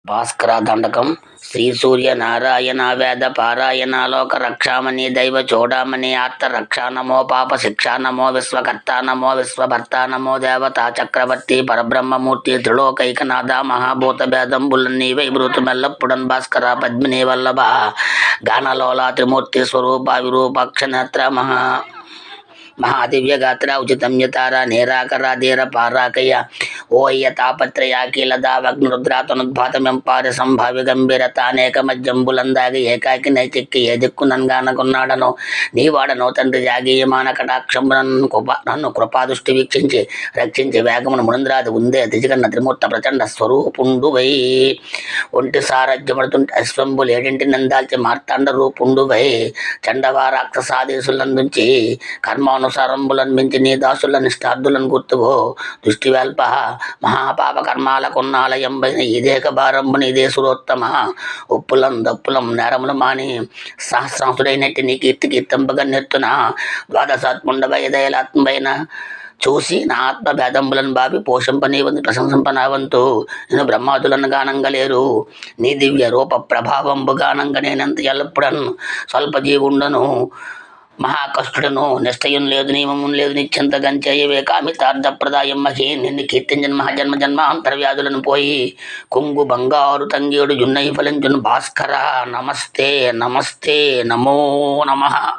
భాస్కర దండకం శ్రీ సూర్య నారాయణ వేద పారాయణ లోక రక్షామణి దైవ చూడామణి ఆర్త రక్షా నమో పాప శిక్షా నమో విశ్వకర్త నమో విశ్వభర్త నమో దేవతా చక్రవర్తి పరబ్రహ్మమూర్తి త్రిలోకైకనాథ మహాభూత భేదంబులన్నీ వైభృతు మెల్లప్పుడన్ భాస్కర పద్మిని వల్లభ గానలోల త్రిమూర్తి స్వరూప విరూపాక్ష నేత్ర మహాదివ్యగాత్ర ఉచితం యతార నేరాకర ధీర పారాకయ ఓయ్య తాపత్రయాకీలదావగ్నిరుద్రాతనుద్భాతమెంపారి సంభావ్య గంభీరత అనేక మధ్యంబులందాగి ఏకాకి నైతిక్కి ఏ దిక్కు నన్గానకున్నాడనో నీవాడనో తండ్రి జాగీయమాన కటాక్షం నన్ను కృపాదృష్టి వీక్షించి రక్షించి వేగమును మునంద్రాది ఉందే దిజగన్న త్రిమూర్త ప్రచండ స్వరూపుండు వై ఒంటి సారథ్యమడుతుంటే అశ్వంబులు ఏడింటి నందాల్చి మార్తాండ రూపుండు వై చండవారాక్షసాదేశులందుంచి కర్మానుసారంబులను మించి నీ దాసుల నిష్ఠార్థులను గుర్తువో దృష్టి వెల్ప మహాపాప కర్మాలకున్నాలయంబైన ఇదేక భారంబుని ఇదే సురోత్తమ ఉప్పులం దప్పులం నేరములు మాని సహస్రాంసుడైనట్టి నీ కీర్తి కీర్తింపగా నెత్తున ద్వాదశాత్ముండవై దయలాత్మైన చూసి నా ఆత్మ భేదంబులను బావి పోషింపనీవంతు ప్రశంసింపనావంతు నేను బ్రహ్మాదులను గానంగలేరు నీ దివ్య రూప ప్రభావంబు గానంగా నేనెంత ఎల్లప్పుడను స్వల్పజీవుండను మహాకష్టుడను నిశ్చయం లేదు నియమం లేదు నిత్యంత గంచేయవే కామితార్థప్రదాయం మహి నిన్ను కీర్తించిన మహాజన్మ జన్మాంతర్వ్యాధులను పోయి కొంగు బంగారు తంగేడు జున్నై ఫలించును భాస్కర నమస్తే నమస్తే నమో నమః.